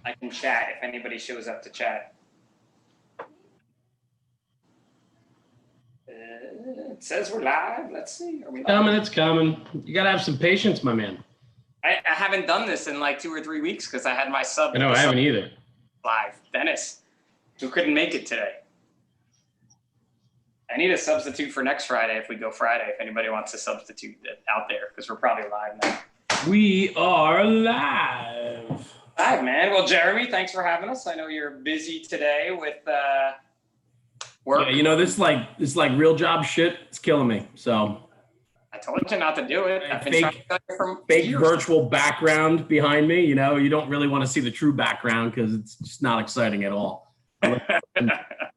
I can chat if anybody shows up to chat. It says we're live. Let's see. Are we live? It's coming. You gotta have some patience, my man. I haven't done this in like 2 or 3 weeks because I had my sub. I know, I haven't either. Live. Dennis, who couldn't make it today. I need a substitute for next Friday if we go Friday, if anybody wants to substitute it out there, because we're probably live now. We are live. Live, man. Well, Jeremy, thanks for having us. I know you're busy today with work. Yeah, you know, this like real job shit, it's killing me. So I told you not to do it. I've been trying to tell you from fake years. Virtual background behind me. You know, you don't really want to see the true background because it's just not exciting at all.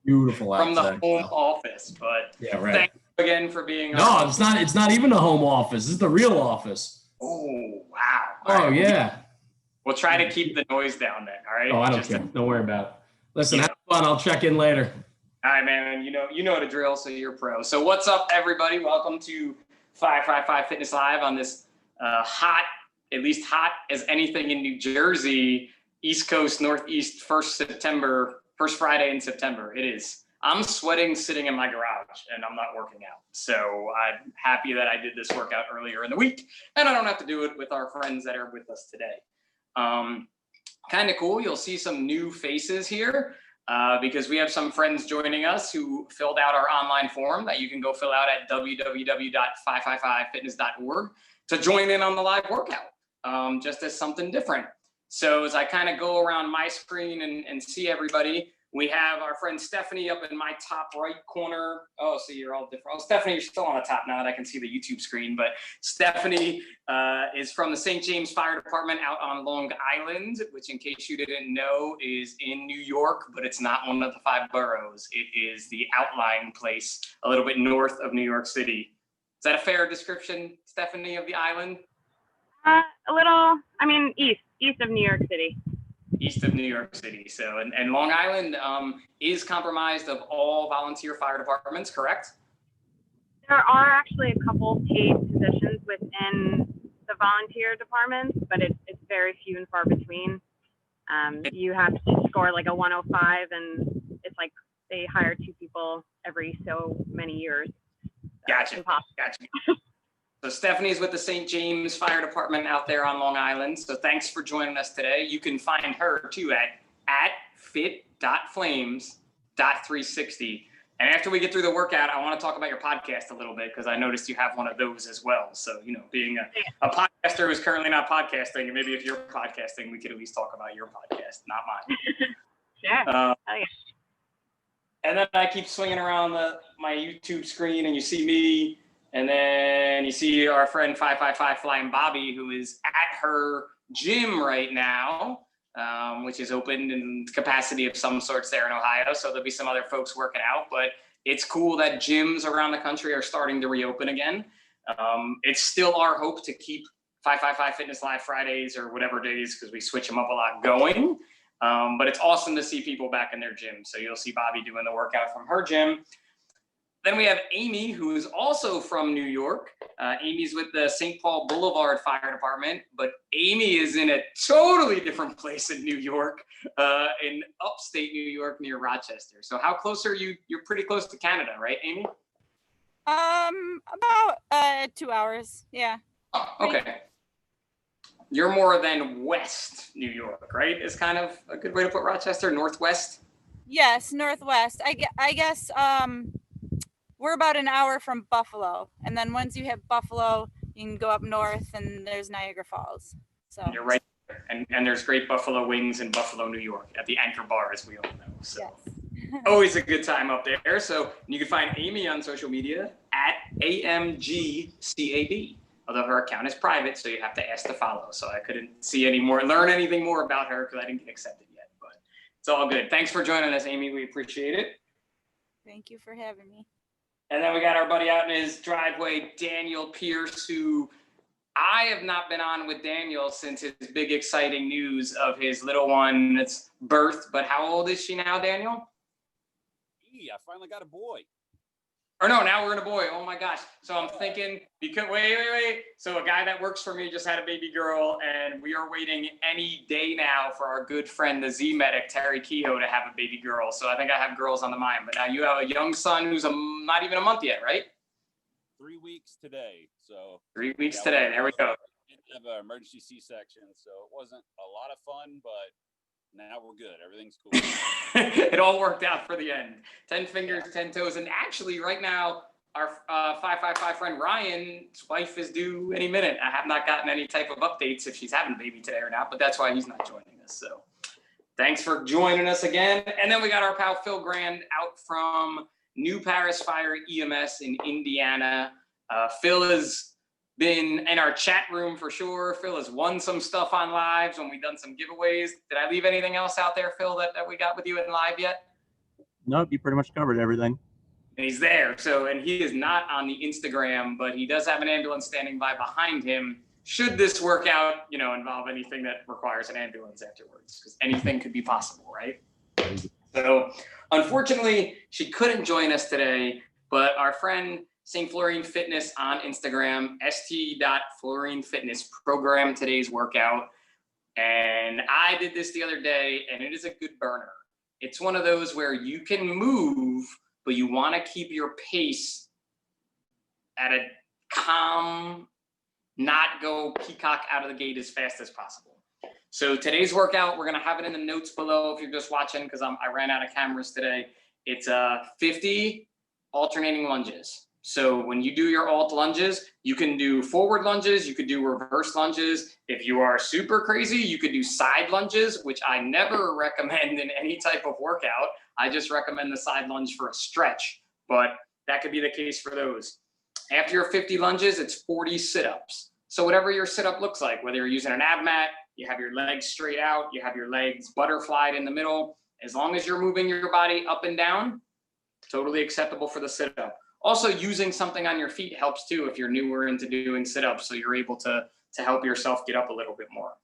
Beautiful from the outside, home office, but yeah, right. Thank you again for being. No, it's not. It's not even a home office. This is the real office. Oh wow! Oh yeah. We'll try to keep the noise down then. All right. Oh, I don't care. Don't worry about it. Listen, have fun. I'll check in later. All right, man. You know the drill. So you're pro. So what's up, everybody? Welcome to 555 Fitness Live on this hot, at least hot as anything in New Jersey, East Coast, Northeast, first Friday in September. It is. I'm sweating sitting in my garage and I'm not working out. So I'm happy that I did this workout earlier in the week and I don't have to do it with our friends that are with us today. Kind of cool. You'll see some new faces here because we have some friends joining us who filled out our online form that you can go fill out at www.555fitness.org to join in on the live workout, just as something different. So as I kind of go around my screen and see everybody, we have our friend Stephanie up in my top right corner. Oh, so you're all different. Oh, Stephanie, you're still on the top now that I can see the YouTube screen. But Stephanie is from the St. James Fire Department out on Long Island, which in case you didn't know is in New York, but it's not one of the 5 boroughs. It is the outlying place a little bit north of New York City. Is that a fair description, Stephanie, of the island? A little, I mean, east of New York City. East of New York City. So, and Long Island is comprised of all volunteer fire departments, correct? There are actually a couple paid positions within the volunteer departments, but it's very few and far between. You have to score like a 105 and it's like they hire 2 people every so many years. Gotcha. So Stephanie's with the St. James Fire Department out there on Long Island. So thanks for joining us today. You can find her too at fit.flames.360. And after we get through the workout, I want to talk about your podcast a little bit because I noticed you have one of those as well. So, you know, being a podcaster who's currently not podcasting, and maybe if you're podcasting, we could at least talk about your podcast, not mine. Sure. And then I keep swinging around my YouTube screen and you see me. And then you see our friend 555 Flying Bobby, who is at her gym right now, which is open in capacity of some sorts there in Ohio. So there'll be some other folks working out, but it's cool that gyms around the country are starting to reopen again. It's still our hope to keep 555 Fitness Live Fridays or whatever days, because we switch them up a lot going. But it's awesome to see people back in their gym. So you'll see Bobby doing the workout from her gym. Then we have Amy, who is also from New York. Amy's with the St. Paul Boulevard Fire Department, but Amy is in a totally different place in New York, in upstate New York near Rochester. So how close are you? You're pretty close to Canada, right, Amy? About 2 hours, yeah. Oh, okay. You're more than West New York, right? Is kind of a good way to put Rochester, Northwest? Yes, Northwest. I guess, we're about an hour from Buffalo, and then once you hit Buffalo, you can go up north, and there's Niagara Falls. So you're right there. And there's great buffalo wings in Buffalo, New York, at the Anchor Bar, as we all know. So yes. Always a good time up there. So you can find Amy on social media at AMGCAB. Although her account is private, so you have to ask to follow. So I couldn't learn anything more about her because I didn't get accepted yet. But it's all good. Thanks for joining us, Amy. We appreciate it. Thank you for having me. And then we got our buddy out in his driveway, Daniel Pierce, who I have not been on with Daniel since his big exciting news of his little one's birth. But how old is she now, Daniel? I finally got a boy. Or no, now we're in a boy. Oh my gosh. So I'm thinking, because wait. So a guy that works for me just had a baby girl, and we are waiting any day now for our good friend, the Z medic, Terry Kehoe, to have a baby girl. So I think I have girls on the mind. But now you have a young son who's not even a month yet, right? 3 weeks today. So 3 weeks today. There we go. Didn't have an emergency C-section, so it wasn't a lot of fun, but now we're good. Everything's cool. It all worked out for the end. 10 fingers, 10 toes. And actually, right now, our 555 friend Ryan's wife is due any minute. I have not gotten any type of updates if she's having a baby today or not, but that's why he's not joining us. So thanks for joining us again. And then we got our pal Phil Grand out from New Paris Fire EMS in Indiana. Phil has been in our chat room for sure. Phil has won some stuff on lives when we've done some giveaways. Did I leave anything else out there, Phil, that we got with you in live yet? Nope, you pretty much covered everything. And he's there. So, and he is not on the Instagram, but he does have an ambulance standing by behind him. Should this work out, involve anything that requires an ambulance afterwards, because anything could be possible, right? So unfortunately, she couldn't join us today, but our friend St. Florine Fitness on Instagram, st.florinefitness, programmed today's workout. And I did this the other day, and it is a good burner. It's one of those where you can move, but you want to keep your pace at a calm, not go peacock out of the gate as fast as possible. So today's workout, we're going to have it in the notes below if you're just watching, because I ran out of cameras today. It's 50 alternating lunges. So when you do your alt lunges, you can do forward lunges, you could do reverse lunges. If you are super crazy, you could do side lunges, which I never recommend in any type of workout. I just recommend the side lunge for a stretch, but that could be the case for those. After your 50 lunges, it's 40 sit-ups. So whatever your sit-up looks like, whether you're using an ab mat, you have your legs straight out, you have your legs butterflied in the middle, as long as you're moving your body up and down, totally acceptable for the sit-up. Also, using something on your feet helps too if you're newer into doing sit-ups, so you're able to help yourself get up a little bit more.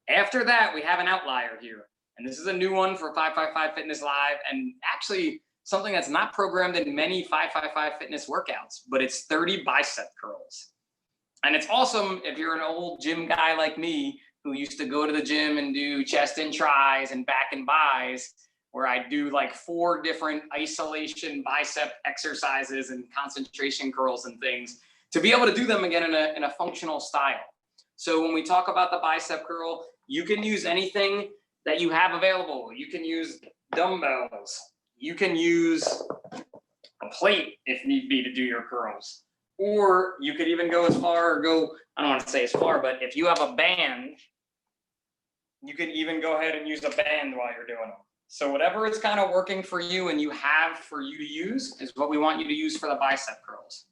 After that, we have an outlier here. And this is a new one for 555 Fitness Live, and actually something that's not programmed in many 555 Fitness workouts, but it's 30 bicep curls. And it's awesome if you're an old gym guy like me who used to go to the gym and do chest and tries and back and bis, where I do like 4 different isolation bicep exercises and concentration curls and things, to be able to do them again in a functional style. So when we talk about the bicep curl, you can use anything that you have available. You can use dumbbells. You can use a plate if need be to do your curls. Or you could even go as far, I don't want to say as far, but if you have a band, you can even go ahead and use a band while you're doing them. So whatever is kind of working for you and you have for you to use is what we want you to use for the bicep curls.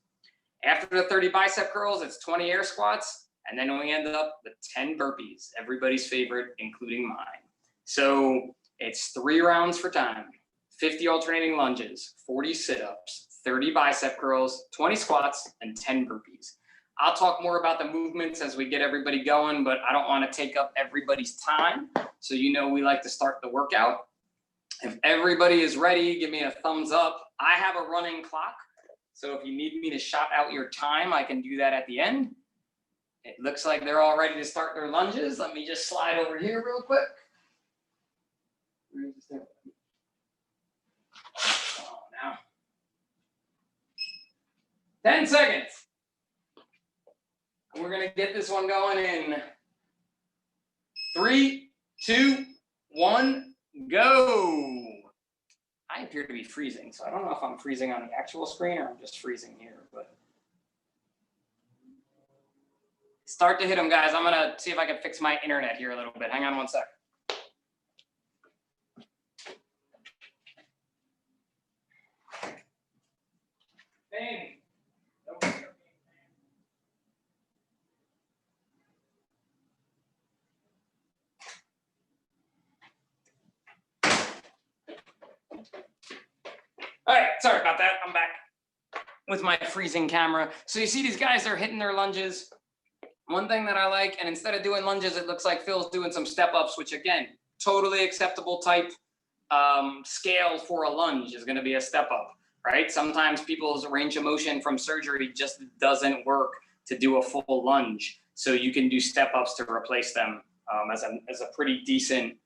After the 30 bicep curls, it's 20 air squats, and then we end up with 10 burpees, everybody's favorite, including mine. So it's 3 rounds for time, 50 alternating lunges, 40 sit-ups, 30 bicep curls, 20 squats, and 10 burpees. I'll talk more about the movements as we get everybody going, but I don't want to take up everybody's time. So we like to start the workout. If everybody is ready, give me a thumbs up. I have a running clock, so if you need me to shout out your time, I can do that at the end. It looks like they're all ready to start their lunges. Let me just slide over here real quick. Oh, now. 10 seconds. We're going to get this one going in 3, 2, 1. Go. I appear to be freezing, so I don't know if I'm freezing on the actual screen or I'm just freezing here, but start to hit them, guys. I'm gonna see if I can fix my internet here a little bit. Hang on one sec. Bang. All right, sorry about that. I'm back with my freezing camera. So you see these guys are hitting their lunges. One thing that I like, and instead of doing lunges, it looks like Phil's doing some step ups, which again, totally acceptable type scale for a lunge is going to be a step up. right? Sometimes people's range of motion from surgery just doesn't work to do a full lunge. So you can do step ups to replace them as a pretty decent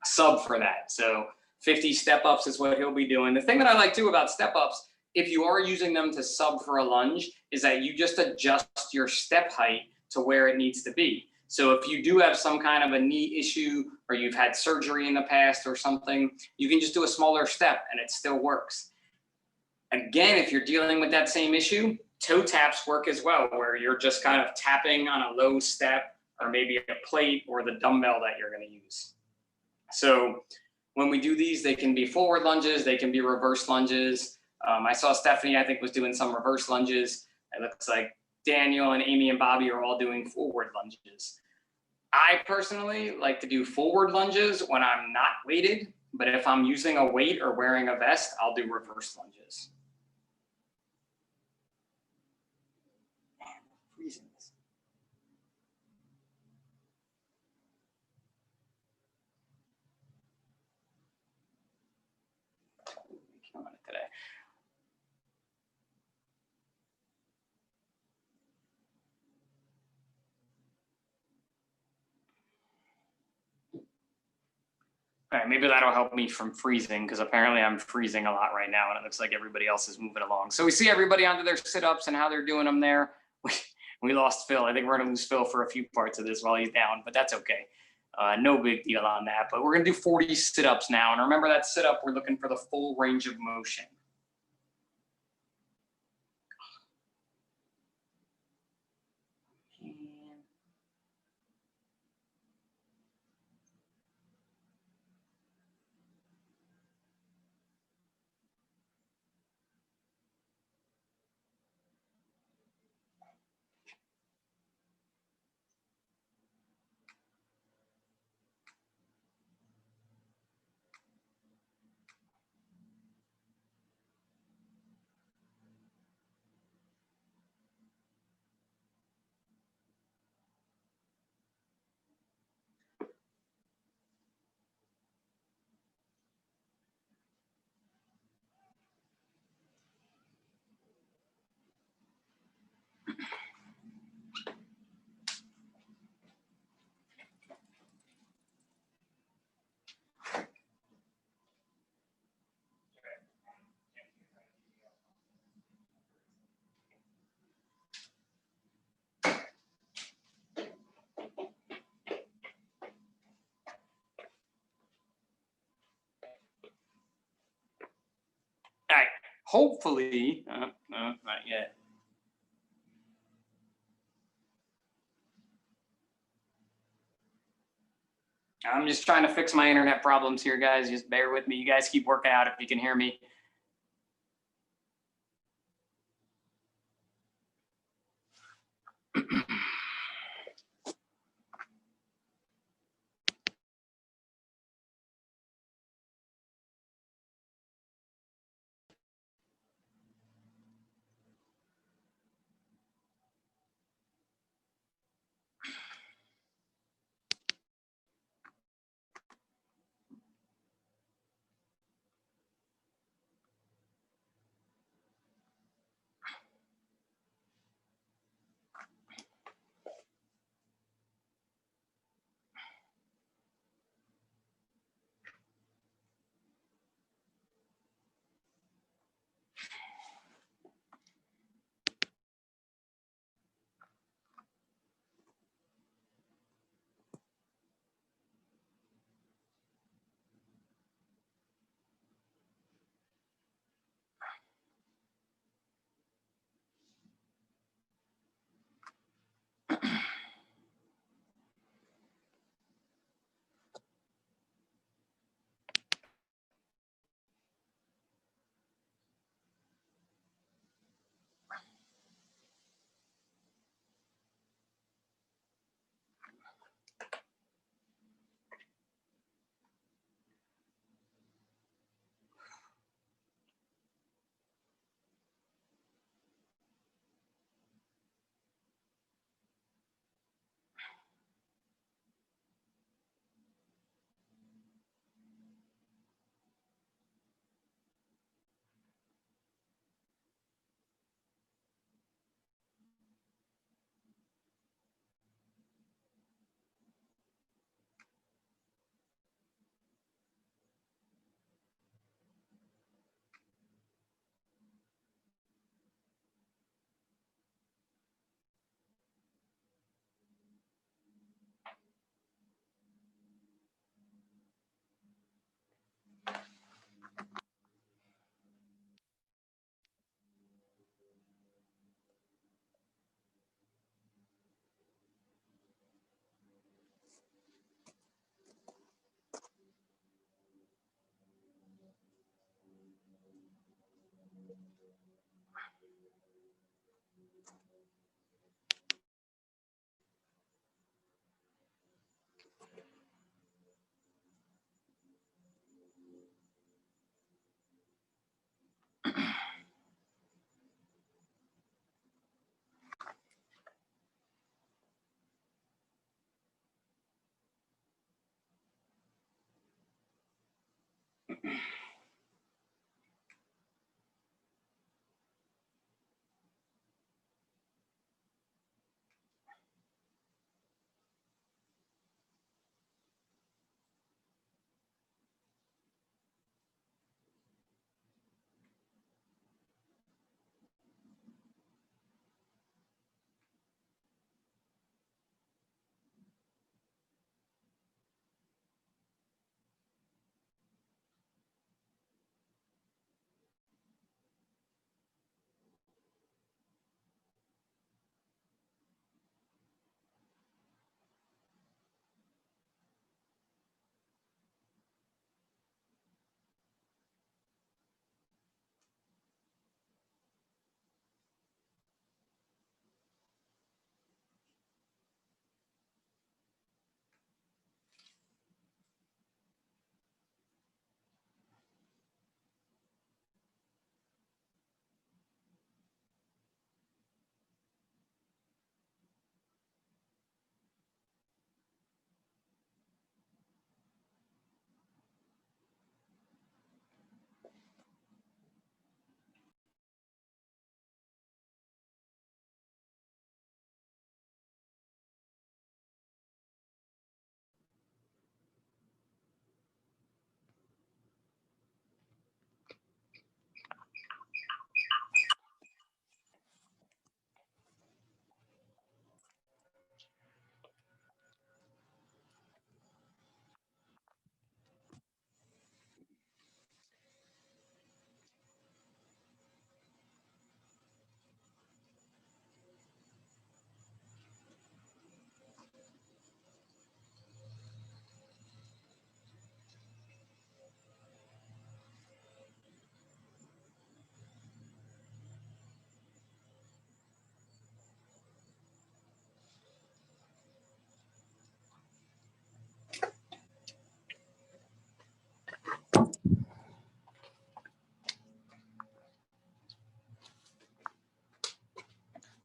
sub for that. So 50 step ups is what he'll be doing. The thing that I like too about step ups, if you are using them to sub for a lunge, is that you just adjust your step height to where it needs to be. So if you do have some kind of a knee issue or you've had surgery in the past or something, you can just do a smaller step and it still works. Again, if you're dealing with that same issue, toe taps work as well, where you're just kind of tapping on a low step or maybe a plate or the dumbbell that you're going to use. So when we do these, they can be forward lunges, they can be reverse lunges. I saw Stephanie, I think, was doing some reverse lunges. It looks like Daniel and Amy and Bobby are all doing forward lunges. I personally like to do forward lunges when I'm not weighted, but if I'm using a weight or wearing a vest, I'll do reverse lunges. Man, I'm freezing this. Killing it today. All right, maybe that'll help me from freezing because apparently I'm freezing a lot right now and it looks like everybody else is moving along. So we see everybody onto their sit-ups and how they're doing them there. We lost Phil. I think we're gonna lose Phil for a few parts of this while he's down, but that's okay. No big deal on that, but we're gonna do 40 sit-ups now. And remember that sit-up, we're looking for the full range of motion. All right, hopefully, not yet. I'm just trying to fix my internet problems here, guys. Just bear with me. You guys keep working out if you can hear me.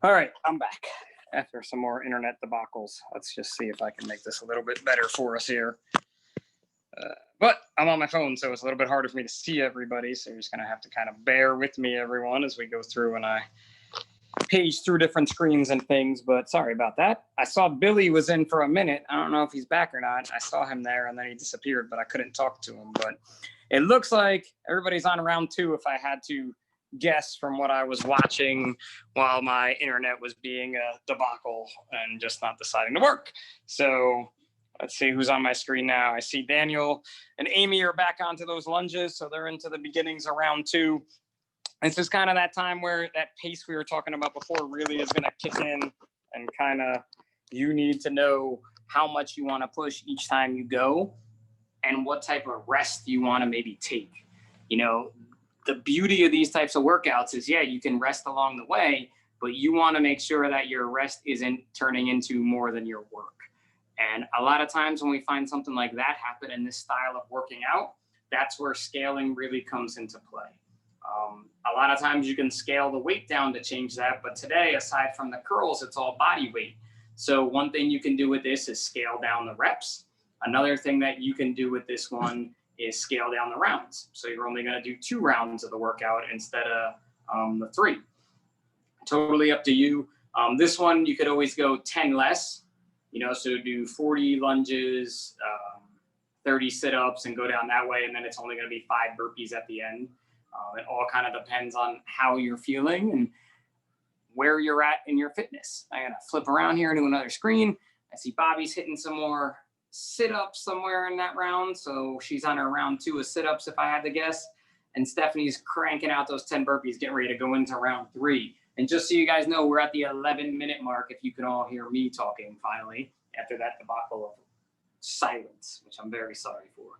All right, I'm back after some more internet debacles. Let's just see if I can make this a little bit better for us here. But I'm on my phone, so it's a little bit harder for me to see everybody. So you're just going to have to kind of bear with me, everyone, as we go through and I page through different screens and things. But sorry about that. I saw Billy was in for a minute. I don't know if he's back or not. I saw him there and then he disappeared, but I couldn't talk to him. But it looks like everybody's on round two if I had to guess from what I was watching while my internet was being a debacle and just not deciding to work. So let's see who's on my screen now. I see Daniel and Amy are back onto those lunges. So they're into the beginnings of round two. This is kind of that time where that pace we were talking about before really is going to kick in, and kind of you need to know how much you want to push each time you go and what type of rest you want to maybe take. You know, the beauty of these types of workouts is, yeah, you can rest along the way, but you want to make sure that your rest isn't turning into more than your work. And a lot of times when we find something like that happen in this style of working out, that's where scaling really comes into play. A lot of times you can scale the weight down to change that, but today, aside from the curls, it's all body weight. So one thing you can do with this is scale down the reps. Another thing that you can do with this one is scale down the rounds. So you're only going to do 2 rounds of the workout instead of the 3. Totally up to you. This one, you could always go 10 less, you know, so do 40 lunges, 30 sit-ups and go down that way. And then it's only going to be 5 burpees at the end. It all kind of depends on how you're feeling and where you're at in your fitness. I'm going to flip around here to another screen. I see Bobby's hitting some more sit-ups somewhere in that round. So she's on her round 2 of sit-ups, if I had to guess. And Stephanie's cranking out those 10 burpees, getting ready to go into round 3. And just so you guys know, we're at the 11-minute mark, if you can all hear me talking finally, after that debacle of silence, which I'm very sorry for.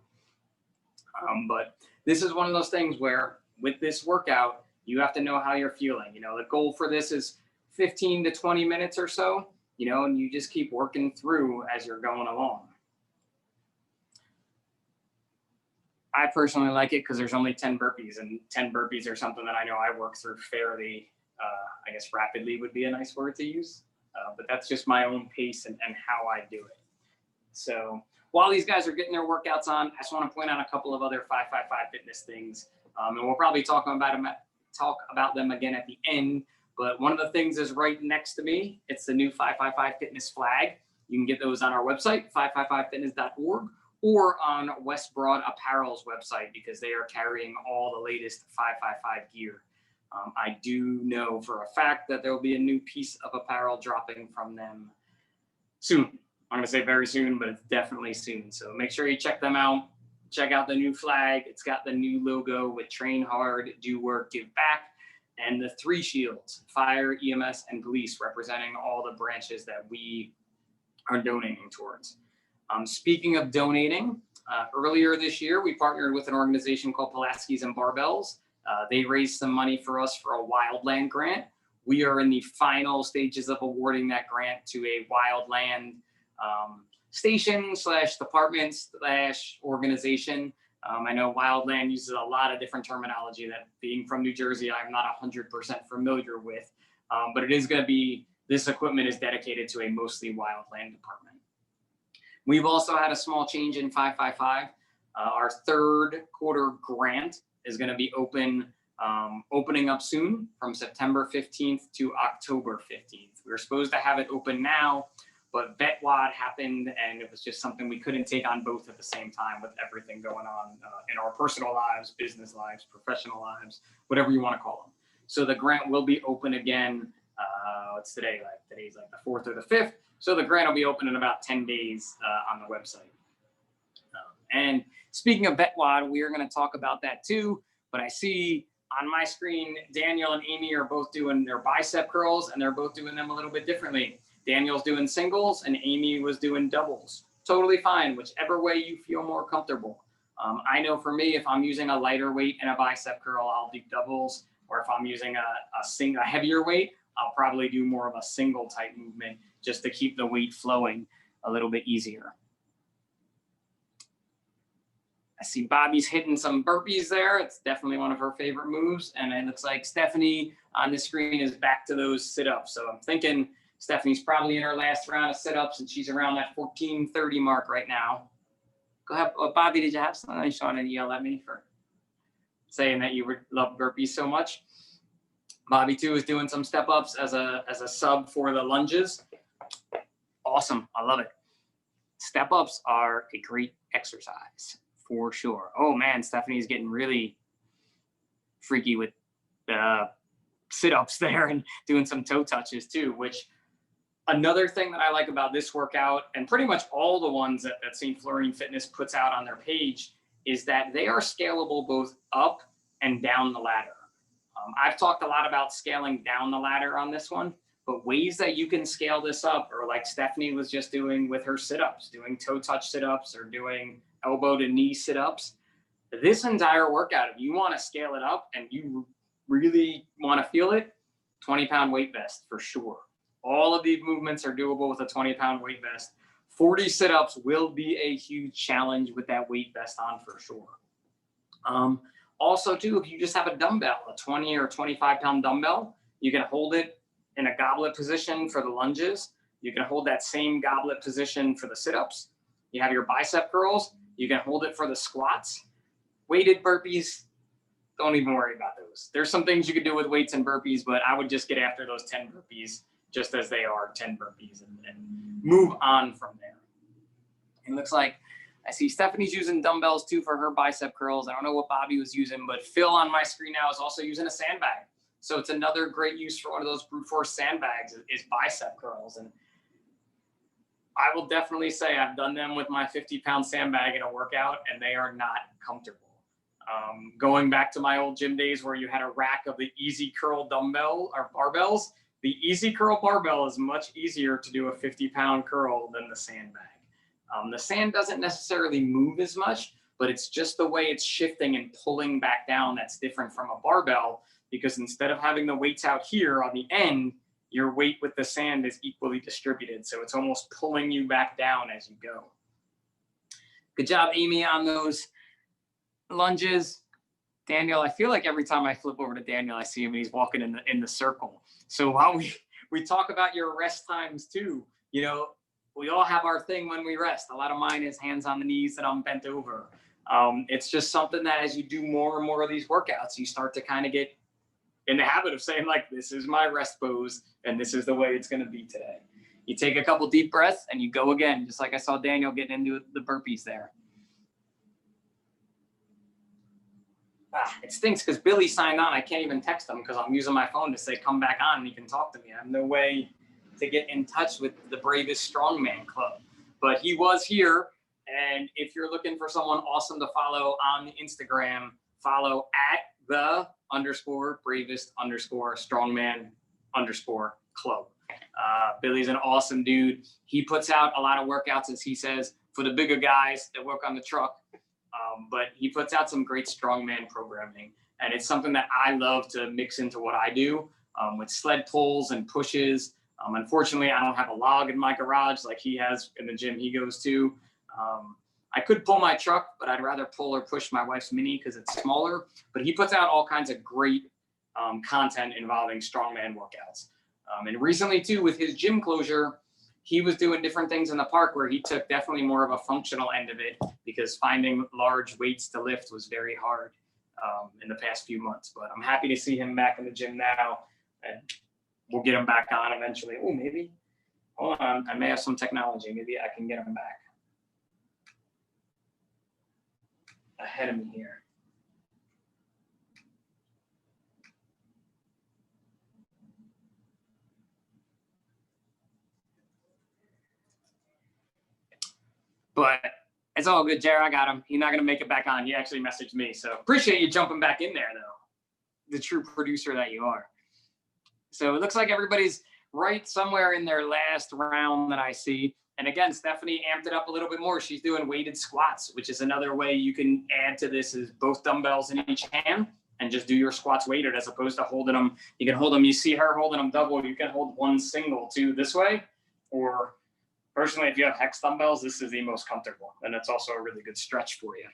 But this is one of those things where with this workout, you have to know how you're feeling. You know, the goal for this is 15 to 20 minutes or so, you know, and you just keep working through as you're going along. I personally like it because there's only 10 burpees, and 10 burpees are something that I know I work through fairly, I guess rapidly would be a nice word to use. But that's just my own pace and how I do it. So while these guys are getting their workouts on, I just want to point out a couple of other 555 Fitness things. And we'll probably talk about them again at the end. But one of the things is right next to me. It's the new 555 Fitness flag. You can get those on our website, 555fitness.org, or on West Broad Apparel's website, because they are carrying all the latest 555 gear. I do know for a fact that there will be a new piece of apparel dropping from them soon. I'm going to say very soon, but it's definitely soon. So make sure you check them out. Check out the new flag. It's got the new logo with train hard, do work, give back, and the 3 shields, fire, EMS, and police, representing all the branches that we are donating towards. Speaking of donating, earlier this year, we partnered with an organization called Pulaski's and Barbells. They raised some money for us for a wildland grant. We are in the final stages of awarding that grant to a wildland station / department / organization. I know wildland uses a lot of different terminology that, being from New Jersey, I'm not 100% familiar with, but it is going to be, this equipment is dedicated to a mostly wildland department. We've also had a small change in 555. Our 3rd quarter grant is going to be opening up soon from September 15th to October 15th. We were supposed to have it open now, but VetWad happened, and it was just something we couldn't take on both at the same time with everything going on in our personal lives, business lives, professional lives, whatever you want to call them. So the grant will be open again. What's today? Today's like the 4th or the 5th. So the grant will be open in about 10 days on the website. And speaking of VetWad, we are going to talk about that too. But I see on my screen, Daniel and Amy are both doing their bicep curls, and they're both doing them a little bit differently. Daniel's doing singles and Amy was doing doubles. Totally fine, whichever way you feel more comfortable. I know for me, if I'm using a lighter weight in a bicep curl, I'll do doubles. Or if I'm using a heavier weight, I'll probably do more of a single type movement just to keep the weight flowing a little bit easier. I see Bobby's hitting some burpees there. It's definitely one of her favorite moves. And it looks like Stephanie on the screen is back to those sit-ups. So I'm thinking Stephanie's probably in her last round of sit-ups, and she's around that 14:30 mark right now. Go ahead. Oh, Bobby, did you have something? You wanted to yell at me for saying that you love burpees so much? Bobby too is doing some step-ups as a sub for the lunges. Awesome. I love it. Step-ups are a great exercise for sure. Oh man, Stephanie's getting really freaky with sit-ups there and doing some toe touches too, which another thing that I like about this workout, and pretty much all the ones that St. Florine Fitness puts out on their page, is that they are scalable both up and down the ladder. I've talked a lot about scaling down the ladder on this one, but ways that you can scale this up, or like Stephanie was just doing with her sit-ups, doing toe touch sit-ups or doing elbow to knee sit-ups. This entire workout, if you want to scale it up and you really want to feel it, 20-pound weight vest for sure. All of these movements are doable with a 20-pound weight vest. 40 sit-ups will be a huge challenge with that weight vest on for sure. Also too, if you just have a dumbbell, a 20 or 25-pound dumbbell, you can hold it in a goblet position for the lunges. You can hold that same goblet position for the sit-ups. You have your bicep curls. You can hold it for the squats. Weighted burpees, don't even worry about those. There's some things you could do with weights and burpees, but I would just get after those 10 burpees just as they are, 10 burpees, and move on from there. It looks like I see Stephanie's using dumbbells too for her bicep curls. I don't know what Bobby was using, but Phil on my screen now is also using a sandbag. So it's another great use for one of those brute force sandbags is bicep curls. And I will definitely say I've done them with my 50-pound sandbag in a workout, and they are not comfortable. Going back to my old gym days where you had a rack of the Easy Curl dumbbell or barbells, the Easy Curl barbell is much easier to do a 50-pound curl than the sandbag. The sand doesn't necessarily move as much, but it's just the way it's shifting and pulling back down that's different from a barbell, because instead of having the weights out here on the end, your weight with the sand is equally distributed. So it's almost pulling you back down as you go. Good job, Amy, on those lunges. Daniel, I feel like every time I flip over to Daniel, I see him and he's walking in the circle. So while we talk about your rest times too, you know, we all have our thing when we rest. A lot of mine is hands on the knees and I'm bent over. It's just something that as you do more and more of these workouts, you start to kind of get in the habit of saying like, this is my rest pose and this is the way it's going to be today. You take a couple deep breaths and you go again, just like I saw Daniel getting into the burpees there. It stinks because Billy signed on. I can't even text him because I'm using my phone to say, come back on and he can talk to me. I have no way to get in touch with the Bravest Strongman Club, but he was here. And if you're looking for someone awesome to follow on Instagram, follow @the_bravest_strongman_club. Billy's an awesome dude. He puts out a lot of workouts, as he says, for the bigger guys that work on the truck. But he puts out some great strongman programming. And it's something that I love to mix into what I do with sled pulls and pushes. Unfortunately, I don't have a log in my garage like he has in the gym he goes to. I could pull my truck, but I'd rather pull or push my wife's Mini because it's smaller. But he puts out all kinds of great content involving strongman workouts. And recently, too, with his gym closure, he was doing different things in the park where he took definitely more of a functional end of it because finding large weights to lift was very hard in the past few months. But I'm happy to see him back in the gym now. And we'll get him back on eventually. Oh, maybe. Hold on. I may have some technology. Maybe I can get him back. Ahead of me here. But it's all good, Jared. I got him. He's not going to make it back on. He actually messaged me. So appreciate you jumping back in there, though. The true producer that you are. So it looks like everybody's right somewhere in their last round that I see. And again, Stephanie amped it up a little bit more. She's doing weighted squats, which is another way you can add to this is both dumbbells in each hand and just do your squats weighted as opposed to holding them. You can hold them. You see her holding them double. You can hold one single too this way. Or personally, if you have hex dumbbells, this is the most comfortable. And it's also a really good stretch for you.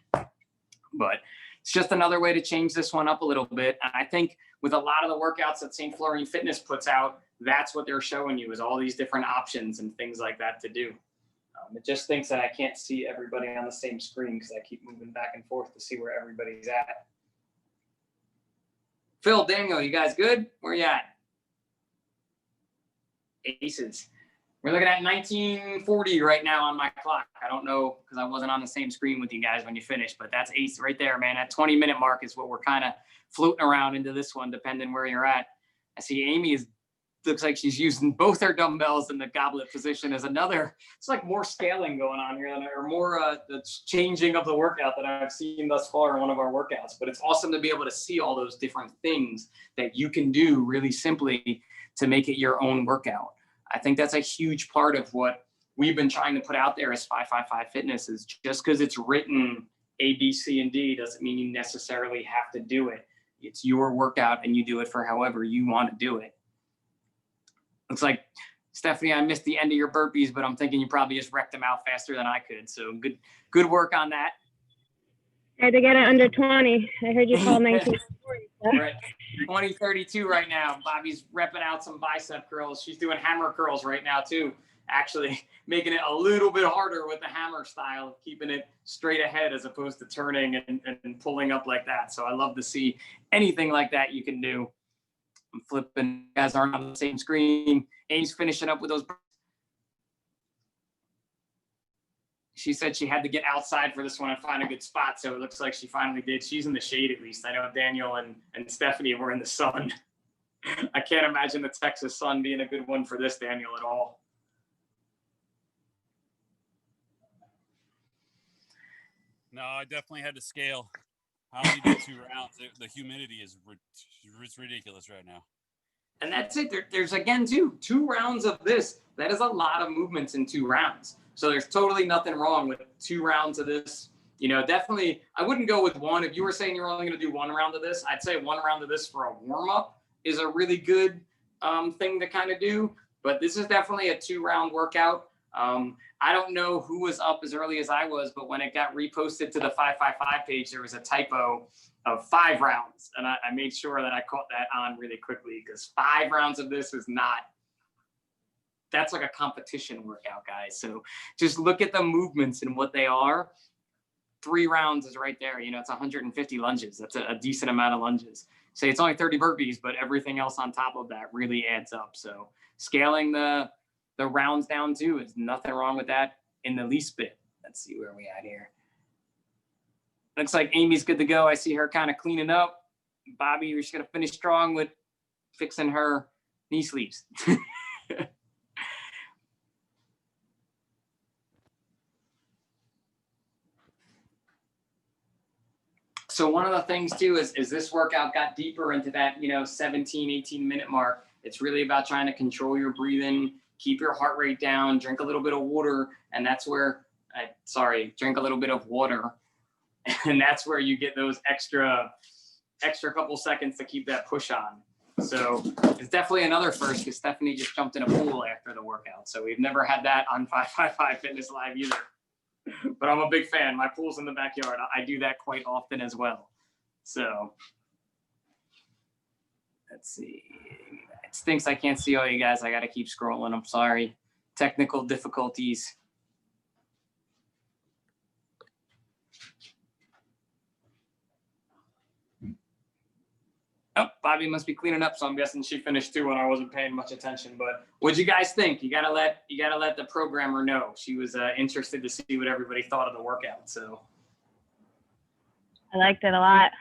But it's just another way to change this one up a little bit. And I think with a lot of the workouts that St. Florian Fitness puts out, that's what they're showing you is all these different options and things like that to do. It just thinks that I can't see everybody on the same screen because I keep moving back and forth to see where everybody's at. Phil, Daniel, you guys good? Where you at? Aces. We're looking at 1940 right now on my clock. I don't know because I wasn't on the same screen with you guys when you finished, but that's ace right there, man. That 20-minute mark is what we're kind of floating around into this one, depending where you're at. I see Amy looks like she's using both her dumbbells in the goblet position as another. It's like more scaling going on here, or more the changing of the workout that I've seen thus far in one of our workouts. But it's awesome to be able to see all those different things that you can do really simply to make it your own workout. I think that's a huge part of what we've been trying to put out there as 555 Fitness is just because it's written A, B, C, and D doesn't mean you necessarily have to do it. It's your workout and you do it for however you want to do it. Looks like, Stephanie, I missed the end of your burpees, but I'm thinking you probably just wrecked them out faster than I could. So good work on that. I had to get it under 20. I heard you call 1940. We're at 2032 right now. Bobby's repping out some bicep curls. She's doing hammer curls right now too. Actually making it a little bit harder with the hammer style, keeping it straight ahead as opposed to turning and pulling up like that. So I love to see anything like that you can do. I'm flipping. You guys aren't on the same screen. Amy's finishing up with those. She said she had to get outside for this one and find a good spot. So it looks like she finally did. She's in the shade at least. I know Daniel and Stephanie were in the sun. I can't imagine the Texas sun being a good one for this, Daniel, at all. No, I definitely had to scale. I only did 2 rounds. The humidity is it's ridiculous right now. And that's it. There's again, 2 rounds of this. That is a lot of movements in 2 rounds. So there's totally nothing wrong with 2 rounds of this. You know, definitely, I wouldn't go with 1. If you were saying you're only going to do 1 round of this, I'd say 1 round of this for a warm-up is a really good thing to kind of do. But this is definitely a 2-round workout. I don't know who was up as early as I was, but when it got reposted to the 555 page, there was a typo of 5 rounds. And I made sure that I caught that on really quickly because 5 rounds of this is not that's like a competition workout, guys. So just look at the movements and what they are. 3 rounds is right there. You know, it's 150 lunges. That's a decent amount of lunges. Say it's only 30 burpees, but everything else on top of that really adds up. So scaling the rounds down too is nothing wrong with that in the least bit. Let's see where we at here. Looks like Amy's good to go. I see her kind of cleaning up. Bobby, you're just gonna finish strong with fixing her knee sleeves. So one of the things too is this workout got deeper into that, you know, 17, 18 minute mark. It's really about trying to control your breathing, keep your heart rate down, drink a little bit of water. And that's where, drink a little bit of water. And that's where you get those extra couple seconds to keep that push on. So it's definitely another first because Stephanie just jumped in a pool after the workout. So we've never had that on 555 Fitness Live either. But I'm a big fan. My pool's in the backyard. I do that quite often as well. So let's see. It stinks I can't see all you guys. I got to keep scrolling. I'm sorry. Technical difficulties. Oh, Bobby must be cleaning up, so I'm guessing she finished too when I wasn't paying much attention. But what'd you guys think? You gotta let the programmer know. She was interested to see what everybody thought of the workout. So I liked it a lot.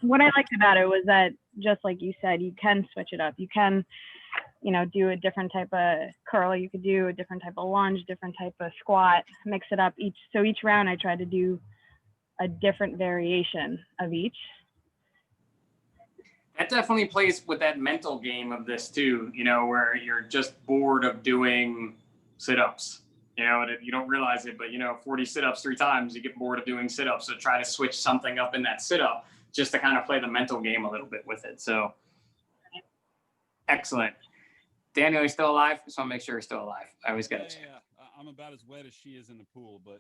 What I liked about it was that, just like you said, you can switch it up. You can, you know, do a different type of curl. You could do a different type of lunge, different type of squat, mix it up each round I tried to do a different variation of each. that definitely plays with that mental game of this too, you know, where you're just bored of doing sit-ups, you know, and you don't realize it, but you know, 40 sit-ups 3 times, you get bored of doing sit-ups. So try to switch something up in that sit-up just to kind of play the mental game a little bit with it. So excellent. Daniel, you still alive? Just want to make sure you're still alive. I always got to check. Yeah. I'm about as wet as she is in the pool, but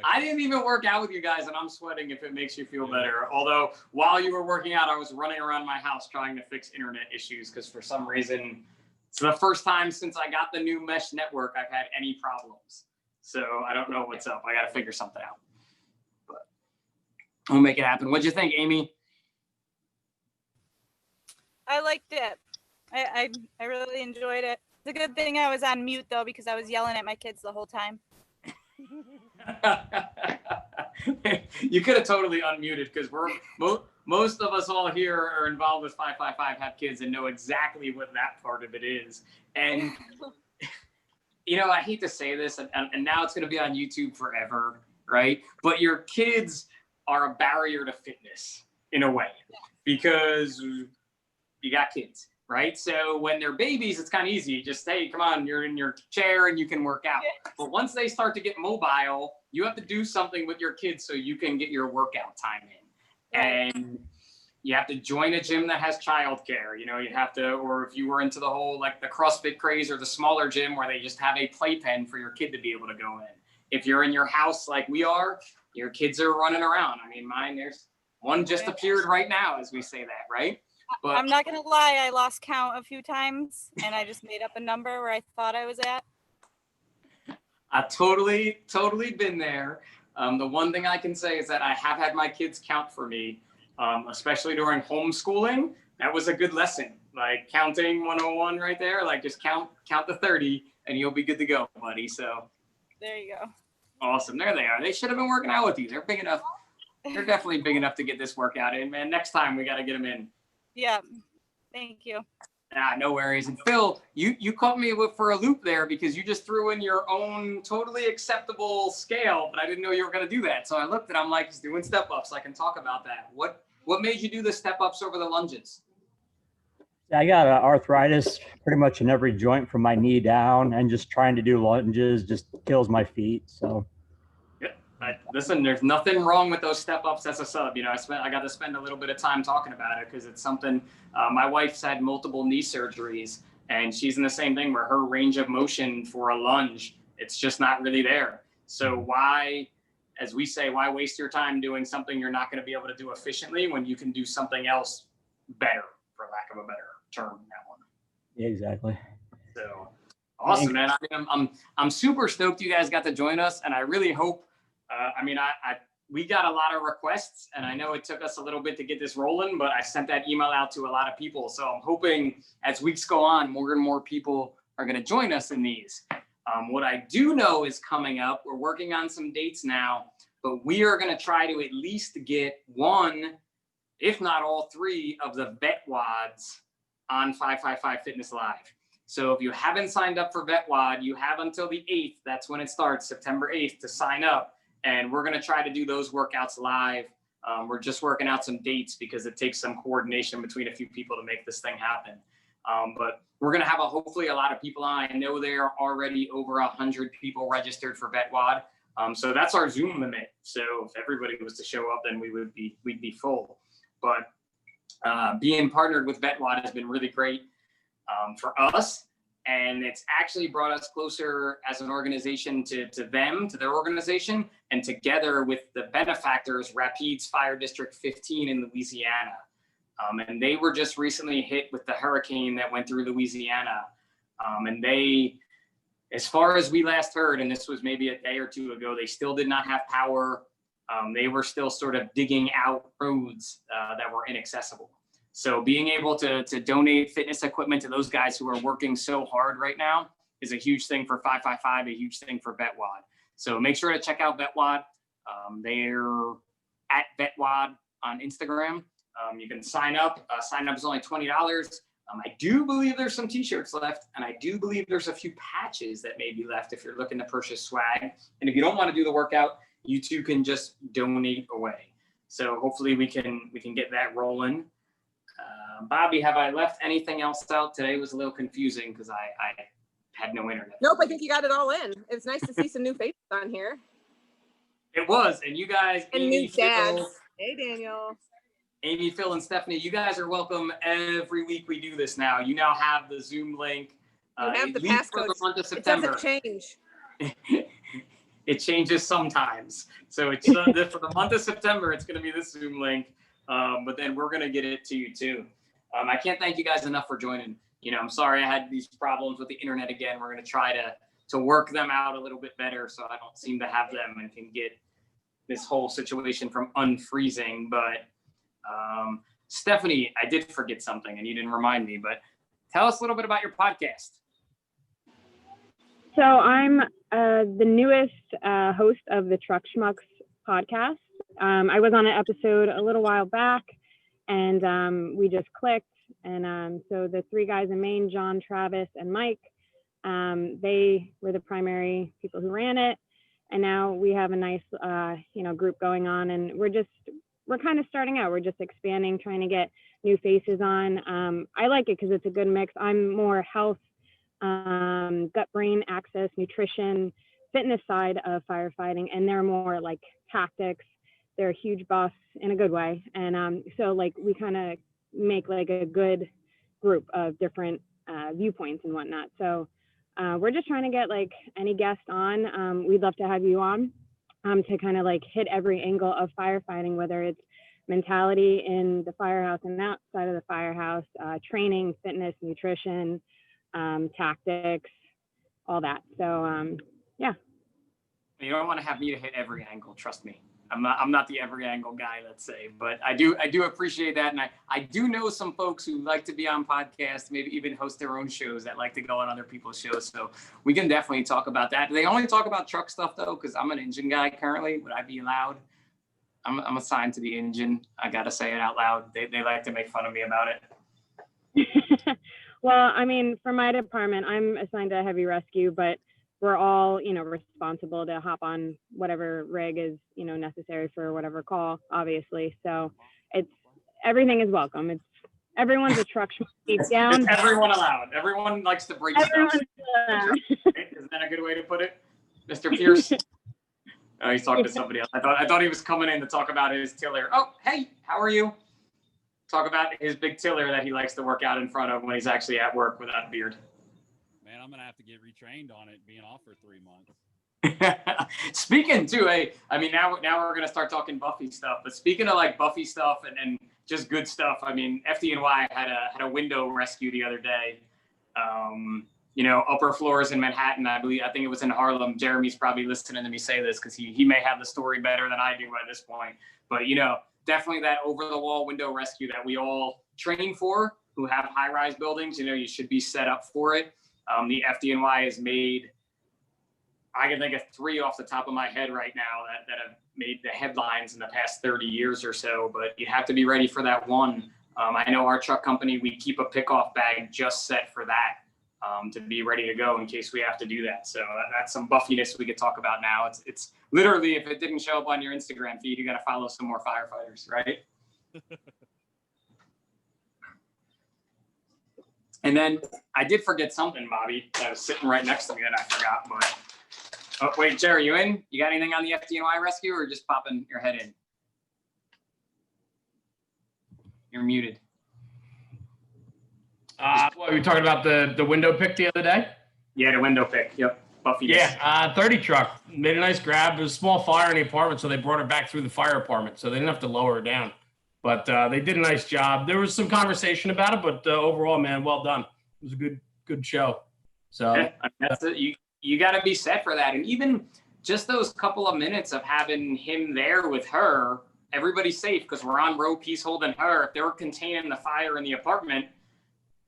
I didn't even work out with you guys, and I'm sweating if it makes you feel better. Although while you were working out, I was running around my house trying to fix internet issues because for some reason, it's the first time since I got the new mesh network I've had any problems. So I don't know what's up. I got to figure something out. But we'll make it happen. What'd you think, Amy? I liked it. I really enjoyed it. It's a good thing I was on mute though, because I was yelling at my kids the whole time. You could have totally unmuted because most of us all here are involved with 555, have kids, and know exactly what that part of it is. And you know, I hate to say this, and now it's going to be on YouTube forever, right? But your kids are a barrier to fitness in a way because you got kids. Right. So when they're babies, it's kind of easy. Just, hey, come on, you're in your chair and you can work out. But once they start to get mobile, you have to do something with your kids so you can get your workout time in. And you have to join a gym that has childcare. You know, you have to, or if you were into the whole like the CrossFit craze or the smaller gym where they just have a playpen for your kid to be able to go in. If you're in your house like we are, your kids are running around. I mean, mine, there's one just appeared right now as we say that, right? But I'm not gonna lie, I lost count a few times and I just made up a number where I thought I was at. I've totally been there. The one thing I can say is that I have had my kids count for me, especially during homeschooling. That was a good lesson, like counting 101 right there. Like just count to 30 and you'll be good to go, buddy. So there you go. Awesome. There they are. They should have been working out with you. They're big enough. They're definitely big enough to get this workout in, man. Next time we got to get them in. Yeah, thank you. No worries. And Phil, you caught me for a loop there because you just threw in your own totally acceptable scale, but I didn't know you were going to do that. So I looked and I'm like, he's doing step ups. I can talk about that. What made you do the step ups over the lunges? I got arthritis pretty much in every joint from my knee down, and just trying to do lunges just kills my feet. So. Listen, there's nothing wrong with those step ups as a sub. You know, I got to spend a little bit of time talking about it because it's something. My wife's had multiple knee surgeries, and she's in the same thing where her range of motion for a lunge, it's just not really there. So why, as we say, why waste your time doing something you're not going to be able to do efficiently when you can do something else better, for lack of a better term, that one. Yeah, exactly. So awesome, man. I mean, I'm super stoked you guys got to join us, and I really hope. We got a lot of requests, and I know it took us a little bit to get this rolling, but I sent that email out to a lot of people. So I'm hoping as weeks go on, more and more people are going to join us in these. What I do know is coming up, we're working on some dates now, but we are going to try to at least get one, if not all three, of the vet wads on 555 Fitness Live. So if you haven't signed up for vet wad, you have until the 8th. That's when it starts, September 8th, to sign up. And we're going to try to do those workouts live. We're just working out some dates because it takes some coordination between a few people to make this thing happen. But we're going to have hopefully a lot of people on. I know there are already over 100 people registered for VetWad. So that's our Zoom limit. So if everybody was to show up, then we'd be full. But being partnered with VetWad has been really great for us. And it's actually brought us closer as an organization to them, to their organization, and together with the benefactors, Rapides Fire District 15 in Louisiana. And they were just recently hit with the hurricane that went through Louisiana. And they, as far as we last heard, and this was maybe a day or two ago, they still did not have power. They were still sort of digging out roads that were inaccessible. So being able to donate fitness equipment to those guys who are working so hard right now is a huge thing for 555, a huge thing for VetWad. So make sure to check out VetWad. They're at VetWad on Instagram. You can sign up. Sign up is only $20. I do believe there's some t-shirts left, and I do believe there's a few patches that may be left if you're looking to purchase swag. And if you don't want to do the workout, you too can just donate away. So hopefully we can get that rolling. Bobby, have I left anything else out? Today was a little confusing because I had no internet. Nope, I think you got it all in. It's nice to see some new faces on here. It was, and you guys, And Amy, new dads. Phil, Hey, Daniel. Amy, Phil, and Stephanie, you guys are welcome every week we do this now. You now have the Zoom link. You have the at least for passcode. the month of It September. doesn't change. It changes sometimes. So it's for the month of September, it's going to be this Zoom link. But then we're going to get it to you too. I can't thank you guys enough for joining. I'm sorry I had these problems with the internet again. We're going to try to work them out a little bit better so I don't seem to have them and can get this whole situation from unfreezing. But Stephanie, I did forget something and you didn't remind me, but tell us a little bit about your podcast. So I'm the newest host of the Truck Schmucks podcast. I was on an episode a little while back, and we just clicked. And so the three guys in Maine, John, Travis, and Mike, they were the primary people who ran it. And now we have a nice, group going on, and we're kind of starting out. We're just expanding, trying to get new faces on. I like it because it's a good mix. I'm more health, gut brain axis, nutrition, fitness side of firefighting, and they're more like tactics. They're huge buffs in a good way. And so like we kind of make like a good group of different viewpoints and whatnot. So we're just trying to get like any guest on. We'd love to have you on to kind of like hit every angle of firefighting, whether it's mentality in the firehouse and outside of the firehouse, training, fitness, nutrition, tactics, all that. So yeah. You don't want to have me to hit every angle, trust me. I'm not the every angle guy, let's say, but I do appreciate that. And I do know some folks who like to be on podcasts, maybe even host their own shows that like to go on other people's shows. So we can definitely talk about that. Do they only talk about truck stuff though? Cause I'm an engine guy currently. Would I be allowed? I'm assigned to the engine. I got to say it out loud. They like to make fun of me about it. Well, I mean, for my department, I'm assigned to heavy rescue, but we're all, responsible to hop on whatever rig is, necessary for whatever call, obviously. So everything is welcome. Everyone's a truck deep down. It's everyone allowed. Everyone likes to break stuff. Is that a good way to put it? Mr. Pierce? Oh, he's talking to somebody else. I thought he was coming in to talk about his tiller. Oh, hey, how are you? Talk about his big tiller that he likes to work out in front of when he's actually at work without a beard. Man, I'm gonna have to get retrained on it being off for 3 months. Speaking too, hey, I mean now we're gonna start talking Buffy stuff. But speaking of like Buffy stuff and just good stuff. I mean, FDNY had a window rescue the other day. You know, upper floors in Manhattan, I think it was in Harlem. Jeremy's probably listening to me say this because he may have the story better than I do at this point. But, you know, definitely that over-the-wall window rescue that we all train for, who have high-rise buildings. You know, you should be set up for it. The FDNY has made, I can think of 3 off the top of my head right now that have made the headlines in the past 30 years or so, but you have to be ready for that one. I know our truck company, we keep a pickoff bag just set for that, to be ready to go in case we have to do that. So that's some buffiness we could talk about now. It's literally, if it didn't show up on your Instagram feed, you got to follow some more firefighters, right? And then I did forget something, Bobby, that was sitting right next to me that I forgot, but oh, wait, Jerry, you in? You got anything on the FDNY rescue or just popping your head in? You're muted. What were you talking about, the window pick the other day? Yeah, the window pick. Yep. Buffy. Yeah, 30 truck made a nice grab. There was a small fire in the apartment, so they brought her back through the fire apartment, so they didn't have to lower her down. But they did a nice job. There was some conversation about it, but overall, man, well done. It was a good show. So yeah, that's it. You got to be set for that. And even just those couple of minutes of having him there with her, everybody's safe because we're on row piece holding her. If they were containing the fire in the apartment,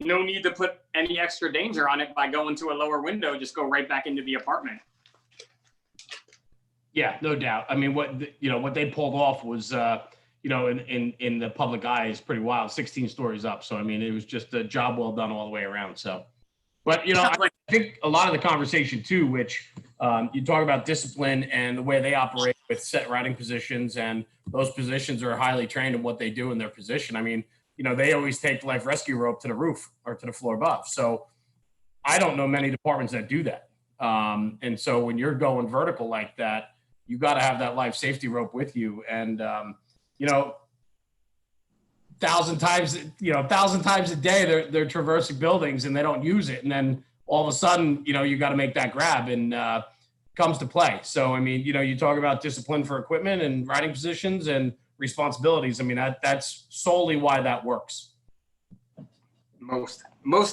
no need to put any extra danger on it by going to a lower window. Just go right back into the apartment. Yeah, no doubt. I mean, what they pulled off was, in the public eye is pretty wild. 16 stories up. So I mean, it was just a job well done all the way around. So, but I think a lot of the conversation too, which you talk about discipline and the way they operate with set riding positions, and those positions are highly trained in what they do in their position. I mean, they always take the life rescue rope to the roof or to the floor above. So I don't know many departments that do that. And so when you're going vertical like that, you got to have that life safety rope with you. And, 1,000 times a day, they're traversing buildings and they don't use it. And then all of a sudden, you got to make that grab and comes to play. So, I mean, you talk about discipline for equipment and riding positions and responsibilities. I mean, that's solely why that works. Most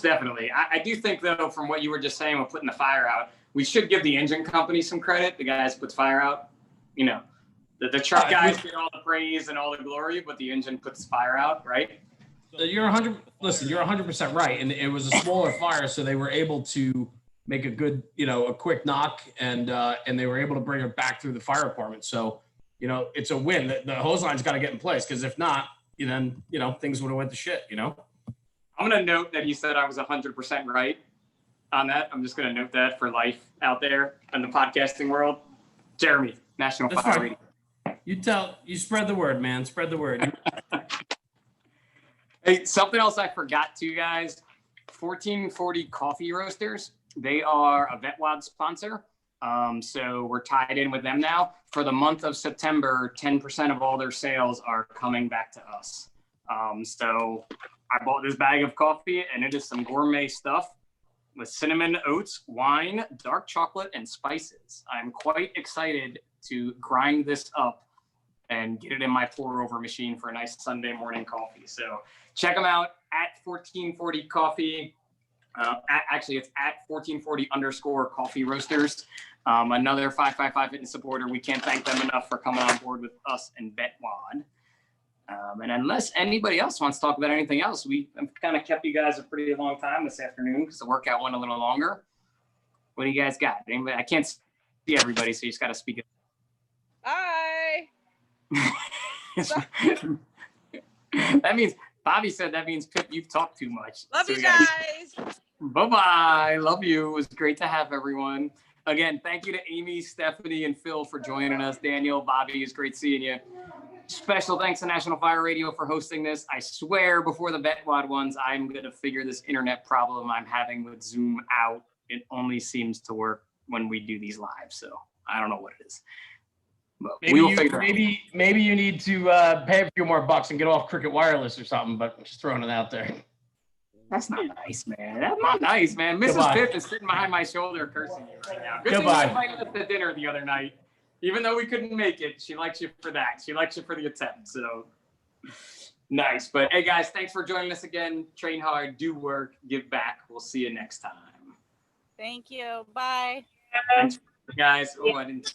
definitely. I do think, though, from what you were just saying with putting the fire out, we should give the engine company some credit. The guys put fire out, the truck guys get all the praise and all the glory, but the engine puts fire out, right? You're 100% right. And it was a smaller fire, so they were able to make a good, a quick knock, and they were able to bring her back through the fire department. So, it's a win. The hose line's got to get in place, because if not, then, things would have went to shit, I'm going to note that he said I was 100% right on that. I'm just going to note that for life out there in the podcasting world. Jeremy, National Fire Radio. You spread the word, man. Spread the word. Hey, something else I forgot to you guys, 1440 Coffee Roasters. They are a VetWad sponsor. So we're tied in with them now. For the month of September, 10% of all their sales are coming back to us. So I bought this bag of coffee, and it is some gourmet stuff with cinnamon, oats, wine, dark chocolate, and spices. I'm quite excited to grind this up and get it in my pour over machine for a nice Sunday morning coffee. So check them out at 1440 Coffee. Actually, it's at 1440 _ Coffee Roasters. Another 555 Fitness supporter. We can't thank them enough for coming on board with us and VetWad. And unless anybody else wants to talk about anything else, we have kind of kept you guys a pretty long time this afternoon because the workout went a little longer. What do you guys got? Anybody? I can't see everybody, so you just got to speak it. Hi. That means Bobby said that means Pip, you've talked too much. Love you guys. Bye-bye. Love you. It was great to have everyone. Again, thank you to Amy, Stephanie, and Phil for joining us. Daniel, Bobby, it's great seeing you. Special thanks to National Fire Radio for hosting this. I swear before the VetWad ones, I'm going to figure this internet problem I'm having with Zoom out. It only seems to work when we do these live, so I don't know what it is. But maybe you need to pay a few more bucks and get off Cricket Wireless or something, but I'm just throwing it out there. That's not nice, man. That's not nice, man. Mrs. Pip is sitting behind my shoulder cursing you right now. Good thing you invited us to dinner the other night. Even though we couldn't make it, she likes you for that. She likes you for the attempt. So, Nice. But hey, guys, thanks for joining us again. Train hard, do work, give back. We'll see you next time. Thank you. Bye. Thanks, guys. Oh, I didn't.